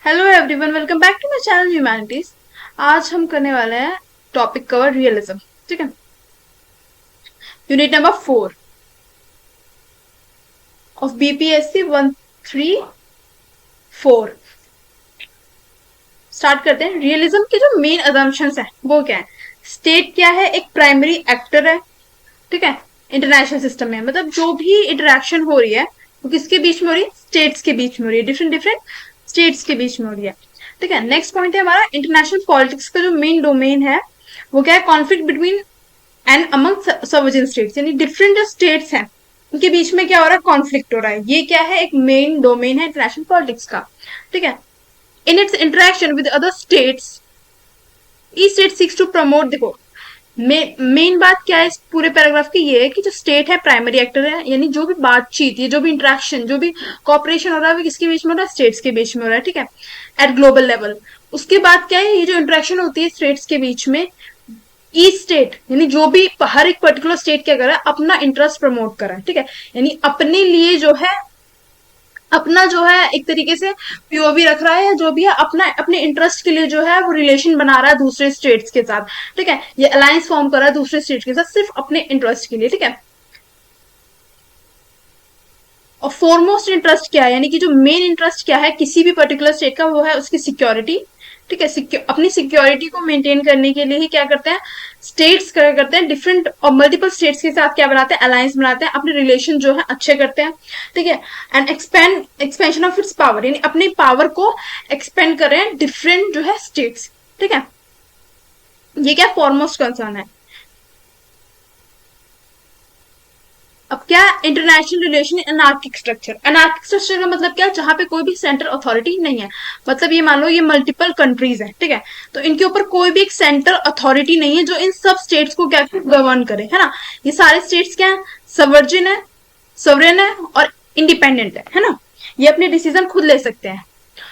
Hello everyone, welcome back to my channel humanities. आज हम करने वाले हैं टॉपिक कवर रियलिज्म। ठीक है, unit number 4 of BPSC 134। Start करते हैं। रियलिज्म के जो मेन अजम्पशंस है वो क्या है? स्टेट क्या है? एक प्राइमरी एक्टर है। ठीक है, इंटरनेशनल सिस्टम में मतलब जो भी इंटरेक्शन हो रही है वो किसके बीच में हो रही है? स्टेट्स के बीच में हो रही है, डिफरेंट डिफरेंट स्टेट्स के बीच में हो रही है। ठीक है, नेक्स्ट पॉइंट है हमारा इंटरनेशनल पॉलिटिक्स का जो मेन डोमेन है वो क्या है? Conflict between and among sovereign states, यानी डिफरेंट जो स्टेट्स हैं उनके बीच में क्या हो रहा है? कॉन्फ्लिक्ट हो रहा है। ये क्या है? एक मेन डोमेन है इंटरनेशनल पॉलिटिक्स का। ठीक है, in its interaction with other states each state seeks to promote. देखो, मेन बात क्या है इस पूरे पैराग्राफ की? ये है कि जो स्टेट है प्राइमरी एक्टर है, यानी जो भी बातचीत, ये जो भी इंटरेक्शन, जो भी कॉपरेशन हो रहा है वो किसके बीच में हो रहा है? स्टेट्स के बीच में हो रहा है। ठीक है, एट ग्लोबल लेवल। उसके बाद क्या है? ये जो इंटरेक्शन होती है स्टेट्स के बीच में, ईच स्टेट यानी जो भी हर एक पर्टिकुलर स्टेट क्या कर रहा है? अपना इंटरेस्ट प्रमोट कर रहा है। ठीक है, यानी अपने लिए जो है, अपना जो है एक तरीके से पीओवी रख रहा है, या जो भी है अपना अपने इंटरेस्ट के लिए जो है वो रिलेशन बना रहा है दूसरे स्टेट्स के साथ। ठीक है, ये अलायंस फॉर्म कर रहा है दूसरे स्टेट के साथ सिर्फ अपने इंटरेस्ट के लिए। ठीक है, और फॉरमोस्ट इंटरेस्ट क्या है? यानी कि जो मेन इंटरेस्ट क्या है किसी भी पर्टिकुलर स्टेट का? वो है उसकी सिक्योरिटी। ठीक है, अपनी सिक्योरिटी को मेंटेन करने के लिए ही क्या करते हैं स्टेट्स? क्या करते हैं? डिफरेंट और मल्टीपल स्टेट्स के साथ क्या बनाते हैं? अलायंस बनाते हैं, अपने रिलेशन जो है अच्छे करते हैं। ठीक है, and expansion of its power, यानी अपनी पावर को एक्सपेंड कर रहे हैं डिफरेंट जो है स्टेट्स। ठीक है, ये क्या फॉरमोस्ट कंसर्न है। अब क्या? International relation anarchic structure. Anarchic structure का मतलब क्या? जहां पे कोई भी सेंट्रल अथॉरिटी नहीं है। मतलब ये मान लो ये मल्टीपल कंट्रीज है। ठीक है, तो इनके ऊपर कोई भी एक सेंट्रल अथॉरिटी नहीं है जो इन सब स्टेट्स को क्या गवर्न करे, है ना। ये सारे स्टेट्स क्या है? सवर्जिन है, सवरेन है और इंडिपेंडेंट है ना। ये अपने डिसीजन खुद ले सकते हैं।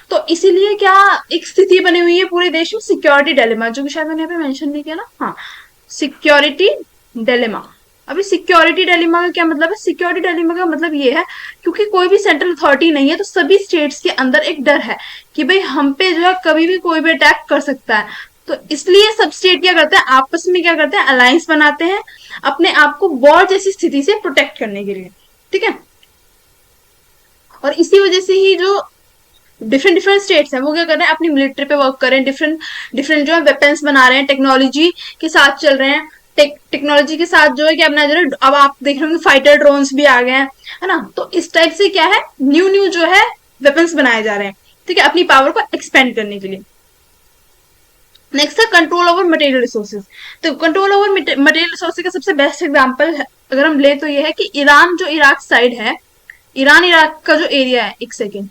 तो इसीलिए क्या एक स्थिति बनी हुई है पूरे देश में? सिक्योरिटी डिलेमा, जो कि शायद मैंने यहाँ पे मेंशन नहीं किया ना। हाँ, सिक्योरिटी डिलेमा। अभी सिक्योरिटी डिलेमा का क्या मतलब है? सिक्योरिटी डिलेमा का मतलब ये है क्योंकि कोई भी सेंट्रल अथॉरिटी नहीं है तो सभी स्टेट्स के अंदर एक डर है कि भाई हम पे जो है कभी भी कोई भी अटैक कर सकता है। तो इसलिए सब स्टेट क्या करते हैं? आपस में क्या करते हैं? अलायंस बनाते हैं अपने आप को वॉर जैसी स्थिति से प्रोटेक्ट करने के लिए। ठीक है, और इसी वजह से ही जो डिफरेंट डिफरेंट स्टेट्स हैं वो क्या कर रहे हैं? अपनी मिलिट्री पे वर्क कर रहे हैं, डिफरेंट डिफरेंट जो है वेपन्स बना रहे हैं, टेक्नोलॉजी के साथ चल रहे हैं। टेक्नोलॉजी के साथ जो है क्या अपना जो है, अब आप देख रहे हो फाइटर ड्रोन्स भी आ गए हैं, है ना। तो इस टाइप से क्या है, न्यू न्यू जो है वेपन्स बनाए जा रहे हैं। ठीक है, अपनी पावर को एक्सपेंड करने के लिए। नेक्स्ट है कंट्रोल ओवर मटेरियल रिसोर्सेज। तो कंट्रोल ओवर मटेरियल रिसोर्सेज का सबसे बेस्ट एग्जांपल अगर हम ले तो ये है कि ईरान जो इराक साइड है, ईरान इराक का जो एरिया है, एक सेकेंड,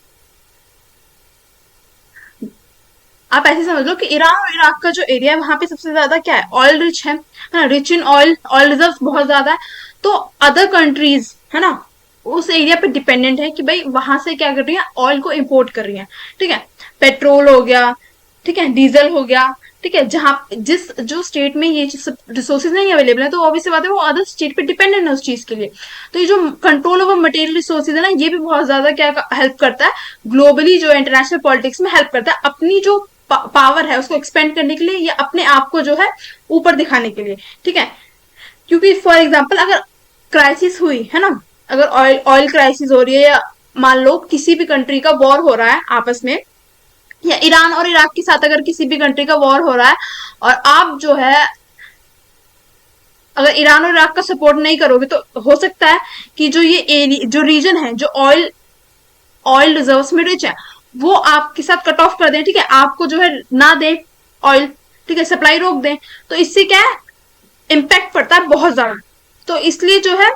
आप ऐसे समझ लो कि ईरान और इराक का जो एरिया है वहां पे सबसे ज्यादा क्या है? ऑयल रिच है ना, rich in oil, oil reserve बहुत ज्यादा है। तो अदर कंट्रीज है ना उस एरिया पे डिपेंडेंट है कि भाई वहां से क्या कर रही है? ऑयल को इम्पोर्ट कर रही है। ठीक है, पेट्रोल हो गया, ठीक है, डीजल हो गया। ठीक है, जहां जिस जो स्टेट में ये रिसोर्सेज नहीं अवेलेबल है तो ऑब्वियसली बात है वो अदर स्टेट पे डिपेंडेंट है उस चीज के लिए। तो ये जो कंट्रोल ओवर मटेरियल रिसोर्सेज है ना, ये भी बहुत ज्यादा क्या हेल्प करता है ग्लोबली, जो इंटरनेशनल पॉलिटिक्स में हेल्प करता है अपनी जो पावर है उसको एक्सपेंड करने के लिए, या अपने आप को जो है ऊपर दिखाने के लिए। ठीक है, क्योंकि फॉर एग्जाम्पल अगर क्राइसिस हुई है ना, अगर ऑयल ऑयल क्राइसिस हो रही है, या मान लो किसी भी कंट्री का वॉर हो रहा है आपस में, या ईरान और इराक के साथ अगर किसी भी कंट्री का वॉर हो रहा है, और आप जो है अगर ईरान और इराक का सपोर्ट नहीं करोगे तो हो सकता है कि जो ये एरिया, जो रीजन है, जो ऑयल ऑयल रिजर्व्स में रिच है, वो आपके साथ कट ऑफ कर दें। ठीक है, आपको जो है ना दे ऑयल, ठीक है, सप्लाई रोक दें। तो इससे क्या है? इम्पैक्ट पड़ता है बहुत ज्यादा। तो इसलिए जो है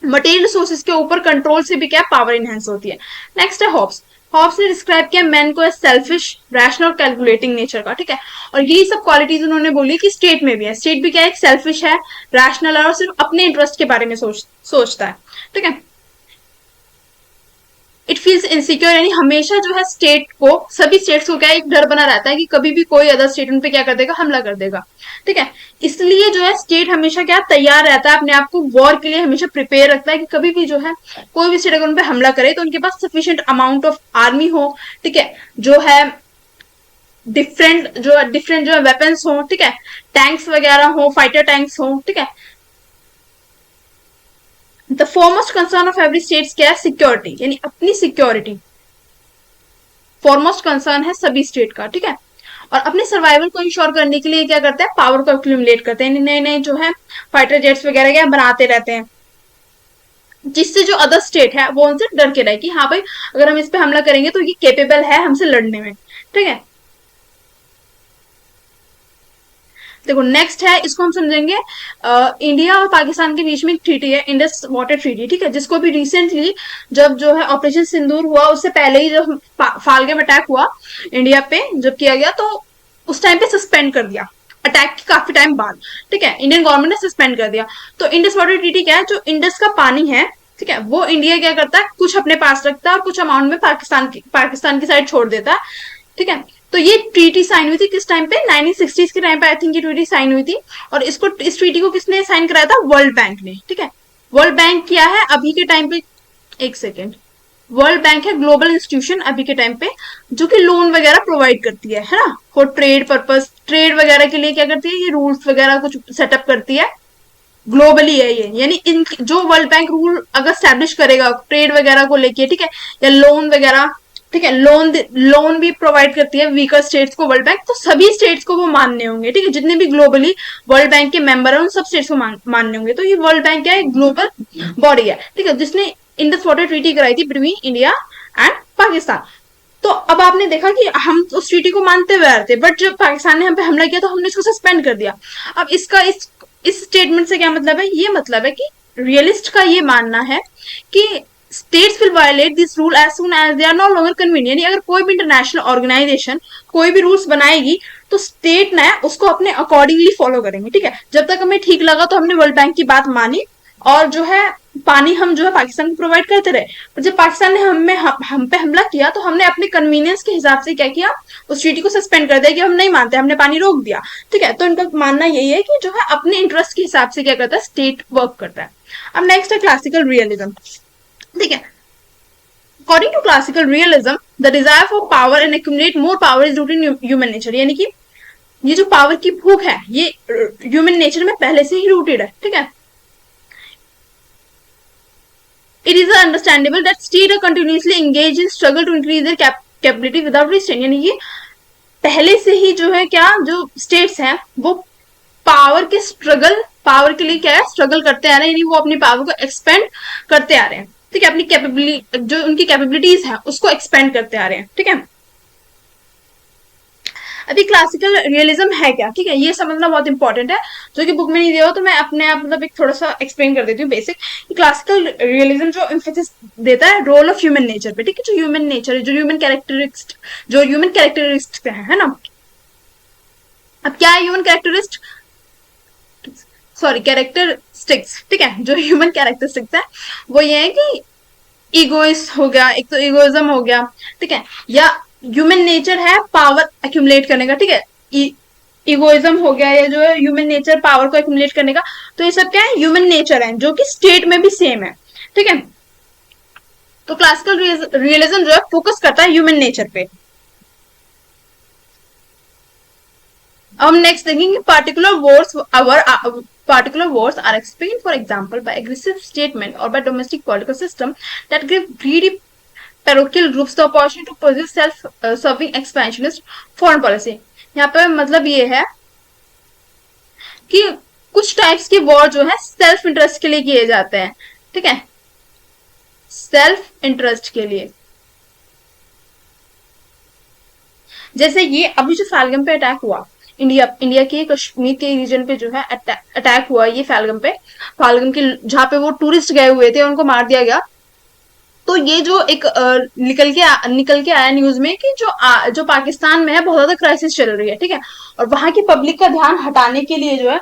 मटेरियल रिसोर्सेज के ऊपर कंट्रोल से भी क्या पावर इनहेंस होती है। नेक्स्ट है हॉब्स। हॉब्स ने डिस्क्राइब किया मैन को सेल्फिश, रैशनल और कैलकुलेटिंग नेचर का। ठीक है, और यही सब क्वालिटीज उन्होंने बोली कि स्टेट में भी है। स्टेट भी क्या है? सेल्फिश है, रैशनल है और सिर्फ अपने इंटरेस्ट के बारे में सोचता है। ठीक है, इट फील्स इनसिक्योर, यानी हमेशा जो है स्टेट को, सभी स्टेट्स को क्या एक डर बना रहता है कि कभी भी कोई अदर स्टेट उन पे क्या कर देगा, हमला कर देगा। ठीक है, इसलिए जो है स्टेट हमेशा क्या तैयार रहता है, अपने आप को वॉर के लिए हमेशा प्रिपेयर रखता है कि कभी भी जो है कोई भी स्टेट अगर उन पे हमला करे तो उनके पास सफिशिएंट अमाउंट ऑफ आर्मी हो। ठीक है, जो है डिफरेंट जो है वेपन्स हो। ठीक है, टैंक्स वगैरह हो, फाइटर टैंक्स हो। ठीक है, the foremost concern of every state क्या है, सिक्योरिटी, यानी अपनी सिक्योरिटी फॉरमोस्ट कंसर्न है सभी स्टेट का। ठीक है, और अपने सर्वाइवल को इंश्योर करने के लिए क्या करते हैं, पावर को एक्यूमुलेट करते हैं, नए नए जो है फाइटर जेट्स वगैरह क्या बनाते रहते हैं, जिससे जो अदर स्टेट है वो उनसे डर के रहे कि हाँ भाई अगर हम इस पे हमला करेंगे तो ये केपेबल है हमसे लड़ने में। ठीक है, देखो नेक्स्ट है, इसको हम समझेंगे इंडिया और पाकिस्तान के बीच में एक ट्रीटी है, इंडस वाटर ट्रीटी। ठीक है, जिसको भी रिसेंटली जब जो है ऑपरेशन सिंदूर हुआ उससे पहले ही जब फालगम अटैक हुआ इंडिया पे जब किया गया तो उस टाइम पे सस्पेंड कर दिया, अटैक के काफी टाइम बाद। ठीक है, इंडियन गवर्नमेंट ने सस्पेंड कर दिया। तो इंडस वाटर ट्रीटी क्या है, जो इंडस का पानी है, ठीक है, वो इंडिया क्या करता है, कुछ अपने पास रखता है और कुछ अमाउंट में पाकिस्तान की साइड छोड़ देता है। ठीक है, तो ये ट्रीटी साइन हुई थी किस टाइम पे, 1960s के टाइम पे आई थिंक ये ट्रीटी साइन हुई थी। और इस ट्रीटी को किसने साइन कराया था, वर्ल्ड बैंक ने। ठीक है, वर्ल्ड बैंक क्या है अभी के टाइम पे, एक सेकेंड, वर्ल्ड बैंक है ग्लोबल इंस्टीट्यूशन अभी के टाइम पे, जो कि लोन वगैरह प्रोवाइड करती है ना, फॉर ट्रेड पर्पस, ट्रेड वगैरह के लिए क्या करती है, ये रूल्स वगैरह कुछ सेटअप करती है, ग्लोबली है ये, यानी इन जो वर्ल्ड बैंक रूल अगर स्टैब्लिश करेगा ट्रेड वगैरह को लेके, ठीक है, या लोन वगैरह, ठीक है, लोन भी प्रोवाइड करती है वीकर स्टेट्स को वर्ल्ड बैंक, तो सभी स्टेट्स को वो मानने होंगे। ठीक है, जितने भी ग्लोबली वर्ल्ड बैंक के मेंबर है उन सब स्टेट्स को मानने होंगे। तो ये वर्ल्ड बैंक क्या है, ग्लोबल बॉडी है। ठीक है, जिसने इंडस वाटर ट्रीटी कराई थी बिटवीन इंडिया एंड पाकिस्तान। तो अब आपने देखा कि हम उस ट्रीटी को मानते हुए आ रहे थे, बट जब पाकिस्तान ने हम पे हमला किया तो हमने इसको सस्पेंड कर दिया। अब इसका इस स्टेटमेंट से क्या मतलब है, ये मतलब है कि रियलिस्ट का ये मानना है कि states will violate this rule as soon as they are no longer convenient, यानी अगर कोई भी इंटरनेशनल ऑर्गेनाइजेशन कोई भी रूल्स बनाएगी तो स्टेट ना उसको अपने अकॉर्डिंगली फॉलो करेंगे। ठीक है, जब तक हमें ठीक लगा तो हमने वर्ल्ड बैंक की बात मानी और जो है पानी हम जो है पाकिस्तान को प्रोवाइड करते रहे। पर जब पाकिस्तान ने हम पे हमला किया तो हमने अपने कन्वीनियंस के हिसाब से क्या किया, उस ट्रीटी को सस्पेंड कर दिया कि हम नहीं मानते, हमने पानी रोक दिया। ठीक है, तो इनका मानना यही है कि जो है अपने इंटरेस्ट के हिसाब से क्या करता है, स्टेट वर्क करता है। अब नेक्स्ट है क्लासिकल रियलिज्म। ठीक है, according to classical realism the desire for power and accumulate more power is rooted in human nature, यानी कि ये जो पावर की भूख है ये ह्यूमन नेचर में पहले से ही रूटेड है। ठीक है, it is understandable that states are continuously engaged in struggle to increase their capability without restraint, यानी कि पहले से ही जो है क्या, जो स्टेट्स हैं वो पावर के लिए क्या है, स्ट्रगल करते आ रहे हैं, यानी वो अपनी पावर को एक्सपेंड करते आ रहे हैं। ठीक है, अपनी कैपेबिलिटी जो उनकी कैपेबिलिटीज है उसको एक्सपेंड करते आ रहे हैं। ठीक है, अभी क्लासिकल रियलिज्म है क्या, ठीक है, ये समझना बहुत इंपॉर्टेंट है, जो कि बुक में नहीं दिया हो तो मैं अपने आप मतलब एक थोड़ा सा एक्सप्लेन कर देती हूँ बेसिक। क्लासिकल रियलिज्म जो इम्फेसिस देता है रोल ऑफ ह्यूमन नेचर पे। ठीक है, जो ह्यूमन नेचर है, जो ह्यूमन कैरेक्टरिस्टिक है ना। अब क्या है ह्यूमन कैरेक्टरिस्टिक्स, ठीक है, जो ह्यूमन कैरेक्टरिस्टिक्स है वो ये है कि ईगोइस्ट हो गया, एक तो ईगोइज्म हो गया। ठीक है, या ह्यूमन नेचर है पावर एक्यूमुलेट करने का। ठीक है, इगोइज्म हो गया या जो है ह्यूमन नेचर पावर को एक्यूमुलेट करने का, तो ये सब क्या है, ह्यूमन नेचर है, जो कि स्टेट में भी सेम है। ठीक है, तो क्लासिकल रियलिज्म जो है फोकस करता है ह्यूमन नेचर पे। अब हम नेक्स्ट देखेंगे particular wars are explained, for example, by aggressive statement or by domestic political system that give greedy parochial groups the opportunity to pursue self-serving expansionist foreign policy। यहाँ पे मतलब ये है कि कुछ टाइप्स के वॉर जो है सेल्फ इंटरेस्ट के लिए किए जाते हैं। ठीक है, सेल्फ इंटरेस्ट के लिए, जैसे ये अभी जो फैलगम पे अटैक हुआ, इंडिया के कश्मीर के रीजन पे जो है अटैक हुआ, ये फैलगम के जहां पे वो टूरिस्ट गए हुए थे उनको मार दिया गया। तो ये जो एक निकल के आया न्यूज में कि जो पाकिस्तान में है बहुत ज्यादा क्राइसिस चल रही है। ठीक है, और वहां की पब्लिक का ध्यान हटाने के लिए जो है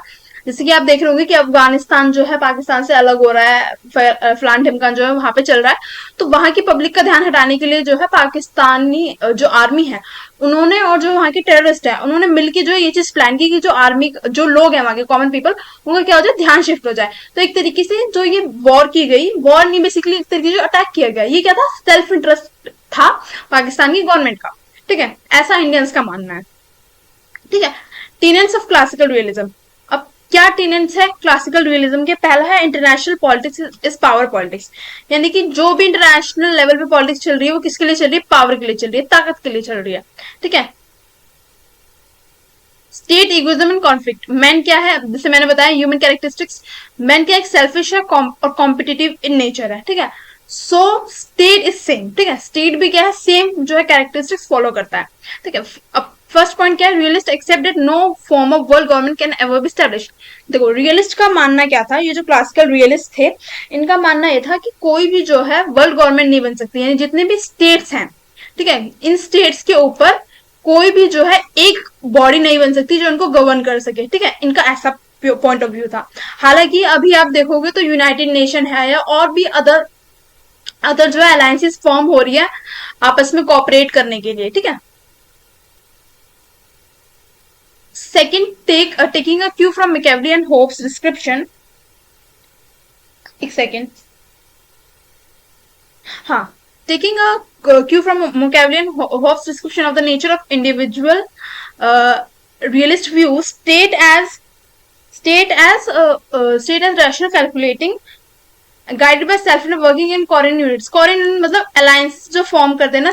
जैसे कि आप देख रहे होंगे कि अफगानिस्तान जो है पाकिस्तान से अलग हो रहा है, फलान ढिमकान जो है वहां पे चल रहा है, तो वहां की पब्लिक का ध्यान हटाने के लिए जो है पाकिस्तानी जो आर्मी है उन्होंने, और जो वहां के टेररिस्ट है उन्होंने मिलकर जो है ये चीज प्लान की कि जो आर्मी जो लोग हैं वहां के कॉमन पीपल, उनका क्या हो जाए, ध्यान शिफ्ट हो जाए। तो एक तरीके से जो ये वॉर की गई, वॉर नहीं बेसिकली एक तरीके से जो अटैक किया गया, ये क्या था, सेल्फ इंटरेस्ट था पाकिस्तान की गवर्नमेंट का। ठीक है, ऐसा इंडियंस का मानना है। ठीक है, टीनेंट्स ऑफ क्लासिकल रियलिज्म। अब क्या टीनेंट्स है क्लासिकल रियलिज्म के? पहला है international politics is power politics, यानी कि जो भी इंटरनेशनल लेवल पे पॉलिटिक्स चल रही है वो किसके लिए चल रही है, पावर के लिए चल रही है, ताकत के लिए चल रही है। ठीक है, state egoism and conflict. Man क्या है, जैसे मैंने बताया ह्यूमन कैरेक्टरिस्टिक्स, मैन क्या एक सेल्फिश है और कॉम्पिटिटिव इन नेचर है। ठीक है, सो स्टेट इज सेम। ठीक है, स्टेट भी क्या है, सेम जो है कैरेक्टरिस्टिक्स फॉलो करता है। ठीक है, अब फर्स्ट पॉइंट क्या है, realist accept that no form of world government can ever be establish. देखो रियलिस्ट का मानना क्या था, ये जो क्लासिकल रियलिस्ट थे इनका मानना ये था कि कोई भी जो है वर्ल्ड गवर्नमेंट नहीं बन सकती, यानी जितने भी स्टेट्स हैं, ठीक है, इन स्टेट्स के ऊपर कोई भी जो है एक बॉडी नहीं बन सकती जो उनको गवर्न कर सके। ठीक है, इनका ऐसा पॉइंट ऑफ व्यू था। हालांकि अभी आप देखोगे तो यूनाइटेड नेशन है या और भी अदर अदर जो है अलायंसेस फॉर्म हो रही है आपस में कोऑपरेट करने के लिए। ठीक है, second taking a Q from Machiavelli and hopes description. एक सेकेंड, हाँ, taking a cue from Machiavelli and Hobbes' description of the nature of individual realist view, state as rational calculating guided by self working in कॉरिन यूनिट्स। कॉरिन मतलब alliance जो form करते हैं ना,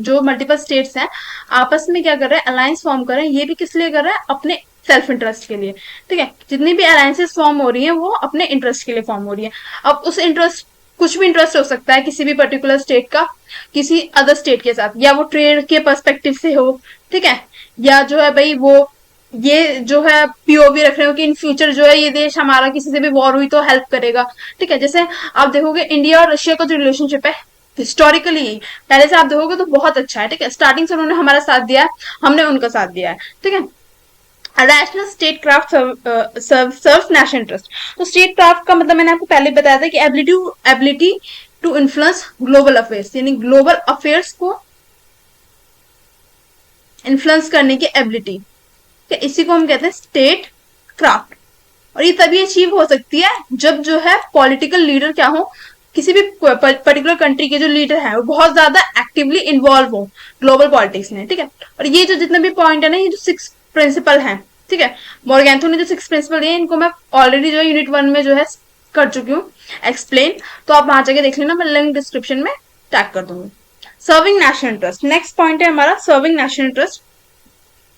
जो मल्टीपल स्टेट्स हैं आपस में क्या कर रहे हैं, अलायंस फॉर्म कर रहे हैं, ये भी किस लिए कर रहे हैं, अपने सेल्फ इंटरेस्ट के लिए। ठीक है, जितनी भी अलायंसेस फॉर्म हो रही हैं वो अपने इंटरेस्ट के लिए फॉर्म हो रही है। अब उस इंटरेस्ट, कुछ भी इंटरेस्ट हो सकता है किसी भी पर्टिकुलर स्टेट का किसी अदर स्टेट के साथ, या वो ट्रेड के पर्सपेक्टिव से हो, ठीक है, या जो है भाई वो ये जो है पीओवी रख रहे हो कि इन फ्यूचर जो है ये देश हमारा किसी से भी वॉर हुई तो हेल्प करेगा। ठीक है, जैसे आप देखोगे इंडिया और रशिया का जो रिलेशनशिप है हिस्टोरिकली पहले से आप देखोगे तो बहुत अच्छा है। ठीक है, स्टार्टिंग से उन्होंने हमारा साथ दिया है, हमने उनका साथ दिया है। ठीक है, rational state craft serve national interest. तो स्टेट क्राफ्ट का मतलब मैंने आपको पहले बताया था कि ability to influence global affairs, यानी ग्लोबल अफेयर्स को इन्फ्लुएंस करने की एबिलिटी, इसी को हम कहते हैं स्टेट क्राफ्ट। और ये तभी अचीव हो सकती है जब जो है पॉलिटिकल लीडर क्या हो, किसी भी पर्टिकुलर कंट्री के जो लीडर है वो बहुत ज्यादा एक्टिवली इन्वॉल्व हो ग्लोबल पॉलिटिक्स में। ठीक है, और ये जो जितने भी पॉइंट है ना, ये जो 6 प्रिंसिपल हैं, ठीक है, मॉर्गेंथो ने जो 6 प्रिंसिपल दिए इनको मैं ऑलरेडी जो है यूनिट 1 में जो है कर चुकी हूँ एक्सप्लेन, तो आप वहां जाके देख लेना, मैं लिंक डिस्क्रिप्शन में टैग कर दूंगी। Serving national interest, next point है हमारा सर्विंग नेशनल इंटरेस्ट।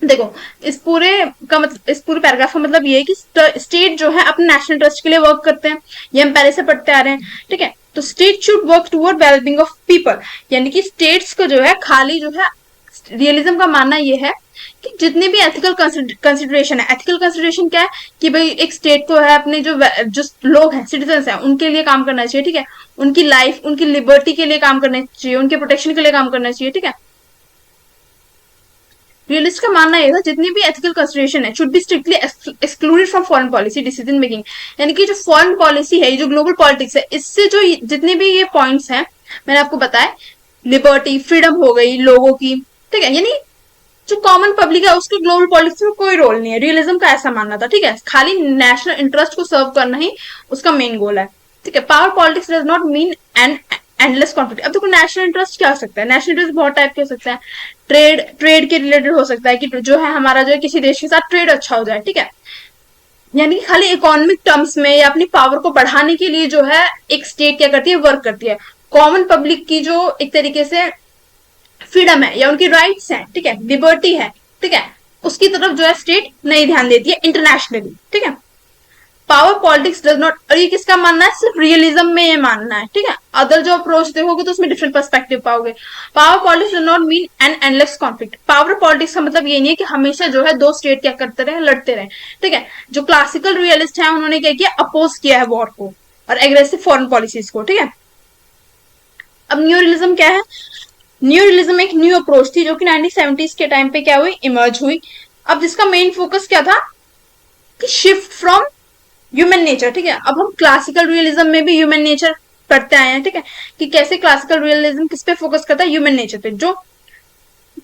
देखो इस पूरे का मतलब, इस पूरे पैराग्राफ का मतलब ये है कि स्टेट जो है अपने नेशनल इंटरेस्ट के लिए वर्क करते हैं, ये हम पहले से पढ़ते आ रहे हैं। ठीक है, तो state should work toward wellbeing of people, यानी कि स्टेट्स को जो है खाली जो है रियलिज्म का मानना ये है कि जितनी भी एथिकल कंसिडरेशन है, एथिकल कंसिडरेशन क्या है कि भाई एक स्टेट को है अपने जो लोग हैं, सिटीजन हैं, उनके लिए काम करना चाहिए। ठीक है, उनकी लाइफ, उनकी लिबर्टी के लिए काम करना चाहिए, उनके प्रोटेक्शन के लिए काम करना चाहिए। ठीक है, रियलिस्ट का मानना यह था जितनी भी एथिकल कंसिडरेशन है should be strictly excluded from foreign policy decision making, यानी कि जो फॉरेन पॉलिसी है, जो ग्लोबल पॉलिटिक्स है, इससे जो जितने भी ये पॉइंट्स हैं मैंने आपको बताया, लिबर्टी, फ्रीडम हो गई लोगों की, ठीक है, यानी जो कॉमन पब्लिक है उसके ग्लोबल पॉलिटिक्स में कोई रोल नहीं है। रियलिज्म का ऐसा मानना था। ठीक है, खाली नेशनल इंटरेस्ट को सर्व करना ही उसका मेन गोल है। ठीक है, power politics does not mean and endless conflict. अब देखो नेशनल इंटरेस्ट क्या हो सकता है, नेशनल इंटरेस्ट बहुत टाइप के हो सकता है। ट्रेड के रिलेटेड हो सकता है कि जो है हमारा जो है किसी देश के साथ ट्रेड अच्छा हो जाए। ठीक है, यानी खाली इकोनॉमिक टर्म्स में या अपनी पावर को बढ़ाने के लिए जो है एक स्टेट क्या करती है, वर्क करती है। कॉमन पब्लिक की जो एक तरीके से फ्रीडम है या उनकी राइट्स हैं, ठीक है, लिबर्टी है, ठीक है, उसकी तरफ जो है स्टेट नहीं ध्यान देती है इंटरनेशनली। ठीक है, पावर पॉलिटिक्स डज नॉट, और ये किसका मानना है, सिर्फ रियलिज्म में ये मानना है। ठीक है, अदर जो अप्रोच देखोगे तो उसमें डिफरेंट पर्सपेक्टिव पाओगे। Power politics does not mean an endless conflict. Power politics का मतलब ये नहीं है कि हमेशा जो है दो स्टेट क्या करते रहे, लड़ते रहे। ठीक है, जो क्लासिकल रियलिस्ट है उन्होंने क्या किया, अपोज किया है वॉर को और एग्रेसिव फॉरेन पॉलिसीज को। ठीक है, अब न्यू रियलिज्म क्या है, न्यू रियलिज्म एक न्यू अप्रोच थी जो कि 1970s के टाइम पे क्या हुई, इमर्ज हुई। अब जिसका मेन फोकस क्या था, कि शिफ्ट फ्रॉम ह्यूमन नेचर, ठीक है। अब हम क्लासिकल रियलिज्म में भी ह्यूमन नेचर पढ़ते आए हैं, ठीक है, कि कैसे क्लासिकल रियलिज्म किस पे फोकस करता है, ह्यूमन नेचर पे, जो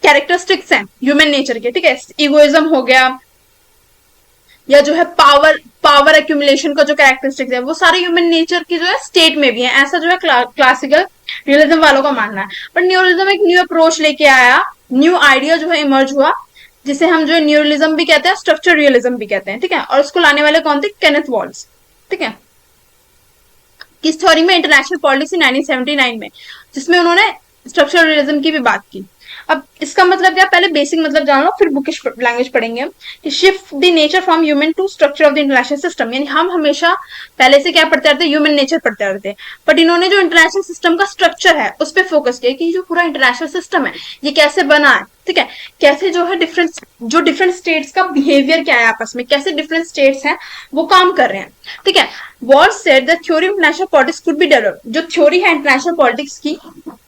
कैरेक्टरिस्टिक्स हैं ह्यूमन नेचर के, ठीक है, इगोइज्म हो गया, या जो है पावर पावर एक्यूमुलेशन का जो कैरेक्टरिस्टिक्स है वो सारे ह्यूमन नेचर की जो है स्टेट में भी है, ऐसा जो है क्लासिकल रियलिज्म वालों का मानना है। बट न्यूरलिज्म एक न्यू अप्रोच लेके आया, न्यू आइडिया जो है इमर्ज हुआ, जिसे हम जो है न्यूरलिज्म भी कहते हैं, स्ट्रक्चर रियलिज्म भी कहते हैं, ठीक है। और उसको लाने वाले कौन थे, केनेथ वॉल्स, ठीक है। किस थ्योरी में, इंटरनेशनल पॉलिटिक्स 1979 में, जिसमें उन्होंने स्ट्रक्चरल रियलिज्म की भी बात की। अब इसका मतलब क्या, पहले बेसिक मतलब जान लो, फिर बुकिश लैंग्वेज पढ़ेंगे कि shift the nature from human to structure of the international system, यानी हम हमेशा पहले से क्या पढ़ते रहते, ह्यूमन नेचर पढ़ते रहते हैं, बट इन्होंने जो इंटरनेशनल सिस्टम का स्ट्रक्चर है उस पर फोकस किया कि जो पूरा इंटरनेशनल सिस्टम है ये कैसे बना है, ठीक है, कैसे जो है डिफरेंट स्टेट्स का बिहेवियर क्या है आपस में, कैसे डिफरेंट स्टेट्स हैं वो काम कर रहे हैं, ठीक है। Walls said the theory of international politics could be develop, जो थ्योरी है इंटरनेशनल पॉलिटिक्स की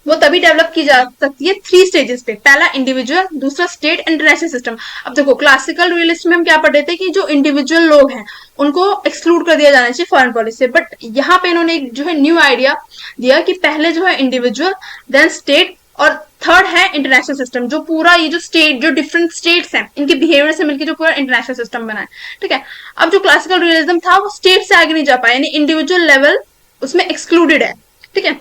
वो तभी डेवलप की जा सकती है 3 स्टेजेस पे, पहला इंडिविजुअल, दूसरा स्टेट, इंटरनेशनल सिस्टम। अब देखो क्लासिकल रियलिस्ट में हम क्या पढ़े थे कि जो इंडिविजुअल लोग हैं उनको एक्सक्लूड कर दिया जाना चाहिए फॉरेन पॉलिसी से, बट यहाँ पे इन्होंने एक जो है न्यू आइडिया दिया कि पहले जो है इंडिविजुअल, देन स्टेट, और थर्ड है इंटरनेशनल सिस्टम, जो पूरा ये जो स्टेट, जो डिफरेंट स्टेट्स हैं इनके बिहेवियर से मिलकर जो पूरा इंटरनेशनल सिस्टम बना है, ठीक है। अब जो क्लासिकल रियलिज्म था वो स्टेट से आगे नहीं जा पाया, यानी इंडिविजुअल लेवल उसमें एक्सक्लूडेड है, ठीक है।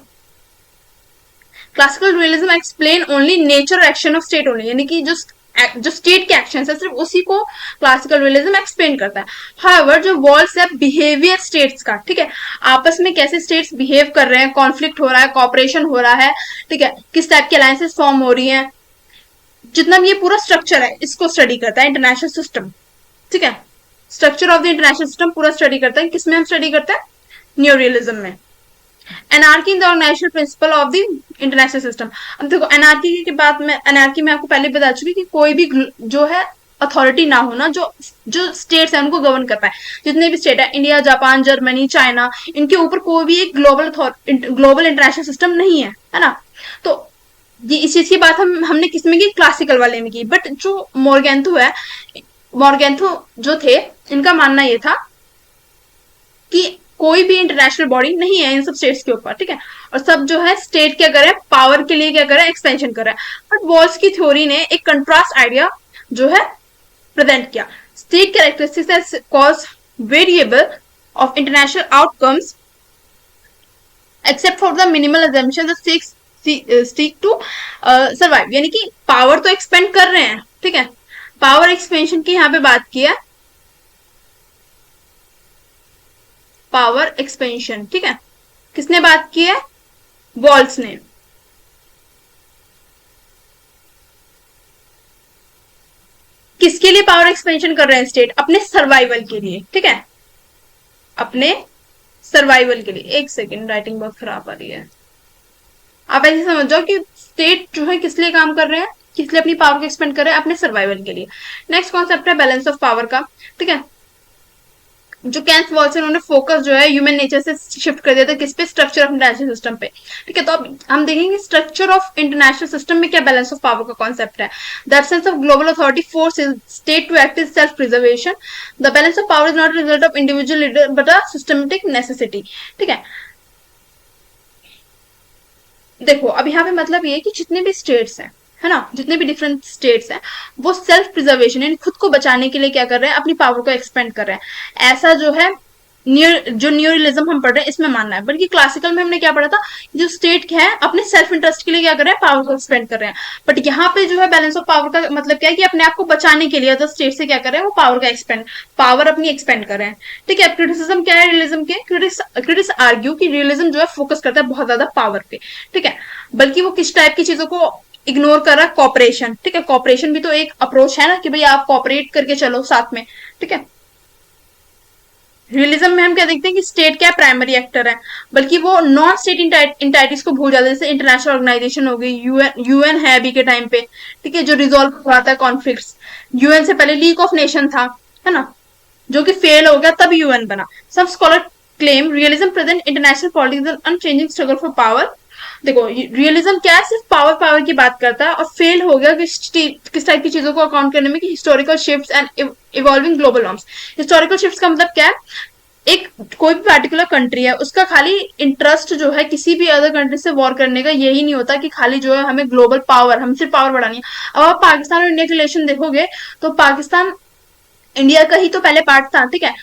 Classical realism explain only nature action of state only, यानी कि जो स्टेट के एक्शन है सिर्फ उसी को क्लासिकल रियलिज्म एक्सप्लेन करता है। हाउएवर जो वॉल्स है बिहेवियर स्टेट्स का, ठीक है, आपस में कैसे स्टेट्स बिहेव कर रहे हैं, कॉन्फ्लिक्ट हो रहा है, कॉपरेशन हो रहा है, ठीक है, किस टाइप की अलायंसेस फॉर्म हो रही है, जितना भी ये पूरा स्ट्रक्चर है इसको स्टडी करता है इंटरनेशनल सिस्टम, ठीक है। Structure of the international system पूरा स्टडी करता है, किसमें हम स्टडी करते हैं, न्यू रियलिज्म में। Anarchy in the organisational principle of the international system. अब देखो एनार्की की बात में, एनार्की में आपको पहले बता चुकी कि कोई भी जो है अथॉरिटी ना होना, जो जो स्टेट्स है उनको गवर्न कर पाए, जितने भी स्टेट है, इंडिया, जापान, जर्मनी, चाइना, इनके ऊपर कोई भी एक ग्लोबल इंटरनेशनल सिस्टम नहीं है, है ना। तो ये इस चीज की बात हमने किसमें की, क्लासिकल वाले में की। बट जो मॉर्गेंथो है, मॉर्गेंथो जो थे, इनका मानना ये था कि कोई भी इंटरनेशनल बॉडी नहीं है इन सब स्टेट्स के ऊपर, ठीक है, और सब जो है स्टेट क्या करे, पावर के लिए क्या करे, एक्सपेंशन करे। बट वॉल्स की थ्योरी ने एक कंट्रास्ट आइडिया जो है प्रेजेंट किया। State characteristics cause variable of international outcomes except for the minimal assumption seek to survive, यानी कि पावर तो एक्सपेंड कर रहे हैं, ठीक है, पावर एक्सपेंशन की यहाँ पे बात की है, पावर एक्सपेंशन, ठीक है, किसने बात की है, वॉल्स ने। किसके लिए पावर एक्सपेंशन कर रहे हैं स्टेट, अपने सर्वाइवल के लिए, ठीक है, अपने सर्वाइवल के लिए। एक सेकेंड, राइटिंग बहुत खराब आ रही है। आप ऐसे समझ जाओ कि स्टेट जो है किस लिए काम कर रहे हैं, किस लिए अपनी पावर को एक्सपेंड कर रहे हैं, अपने सर्वाइवल के लिए। नेक्स्ट कॉन्सेप्ट है बैलेंस ऑफ पावर का, ठीक है, जो केंथ वॉल्स उन्होंने फोकस जो है ह्यूमन नेचर से शिफ्ट कर दिया था, किस पे, स्ट्रक्चर ऑफ इंटरनेशनल सिस्टम पे, ठीक है। तो अब हम देखेंगे स्ट्रक्चर ऑफ इंटरनेशनल सिस्टम में क्या बैलेंस ऑफ पावर का कॉन्सेप्ट है। The absence of global authority force state to act is self preservation. The balance of power is not result of individual leader but a systematic necessity, ठीक है। देखो अब यहाँ पे मतलब ये है कि जितने भी स्टेट्स हैं, है ना, जितने भी डिफरेंट स्टेट्स हैं, वो सेल्फ प्रिजर्वेशन यानी खुद को बचाने के लिए क्या कर रहे हैं, अपनी पावर को एक्सपेंड कर रहे हैं। ऐसा जो है जो न्यूरलिज्म हम पढ़ रहे हैं इसमें मानना है। बल्कि क्लासिकल में हमने क्या पढ़ा था, जो स्टेट है अपने सेल्फ इंटरेस्ट के लिए क्या कर रहे हैं, पावर को एक्सपेंड कर रहे हैं। बट यहाँ पे जो है बैलेंस ऑफ पावर का मतलब क्या है कि अपने आप को बचाने के लिए अदर स्टेट से क्या कर रहे हैं, वो पावर का एक्सपेंड, पावर अपनी एक्सपेंड कर रहे हैं, ठीक है। क्रिटिसिज्म क्या है रियलिज्म के, क्रिटिक्स आर्ग्यू कि रियलिज्म जो है फोकस करता है बहुत ज्यादा पावर पे, ठीक है, बल्कि वो किस टाइप की चीजों को इग्नोर कर रहा है, कॉपरेशन, ठीक है। कॉपरेशन भी तो एक अप्रोच है ना, कि भाई आप कॉपरेट करके चलो साथ में, ठीक है। रियलिज्म में हम क्या देखते हैं कि स्टेट क्या प्राइमरी एक्टर है, बल्कि वो नॉन स्टेट इंटाइटीज को भूल जाते हैं, जैसे इंटरनेशनल ऑर्गेनाइजेशन हो गई, यूएन है अभी के टाइम पे, ठीक है, जो रिजोल्व करवाता है कॉन्फ्लिक्ट्स। यूएन से पहले लीग ऑफ नेशन था, है ना, जो कि फेल हो गया, तब यूएन बना। Some scholar claim realism present international politics unchanging struggle for power देखो रियलिज्म क्या है, सिर्फ पावर पावर की बात करता है, और फेल हो गया किस टाइप की चीजों को अकाउंट करने में, कि historical shifts and evolving global norms. Historical shifts का मतलब क्या है, एक कोई भी पर्टिकुलर कंट्री है उसका खाली इंटरेस्ट जो है किसी भी अदर कंट्री से वॉर करने का यही नहीं होता कि खाली जो है हमें ग्लोबल पावर, हम सिर्फ पावर बढ़ानी है। अब आप पाकिस्तान और इंडिया के रिलेशन देखोगे तो पाकिस्तान इंडिया का ही तो पहले पार्ट था, ठीक है।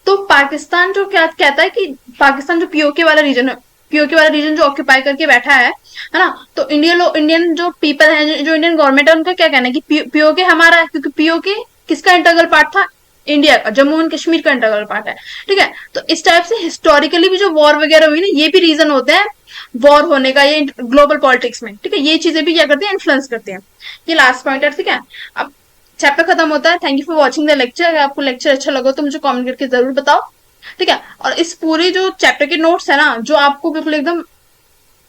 तो पाकिस्तान जो क्या कहता है कि पाकिस्तान जो पीओके वाला रीजन है, पीओके वाला रीजन जो ऑक्यूपाई करके बैठा है ना, तो इंडियन जो पीपल है, जो इंडियन गवर्नमेंट है, उनका क्या कहना है कि पीओके हमारा है, क्योंकि पीओके किसका इंटरगल पार्ट था, इंडिया का, जम्मू एंड कश्मीर का इंटरगल पार्ट है, ठीक है। तो इस टाइप से हिस्टोरिकली भी जो वॉर वगैरह हुई ना, ये भी रीजन होते हैं वॉर होने का, ये ग्लोबल पॉलिटिक्स में, ठीक है। ये चीजें भी क्या करती है, इन्फ्लुएंस करती हैं। ये लास्ट पॉइंट है, ठीक है। अब चैप्टर खत्म होता है। Thank you for watching the lecture. अगर आपको लेक्चर अच्छा लगा तो मुझे कमेंट करके जरूर बताओ, ठीक है। और इस पूरी जो चैप्टर के नोट्स है ना, जो आपको बिल्कुल एकदम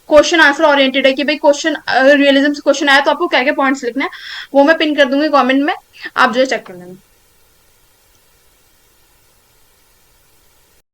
क्वेश्चन आंसर ओरिएंटेड है, कि भाई क्वेश्चन रियलिज्म से क्वेश्चन आया तो आपको क्या क्या पॉइंट्स लिखना है, वो मैं पिन कर दूंगी कमेंट में, आप जो है चेक कर लेना।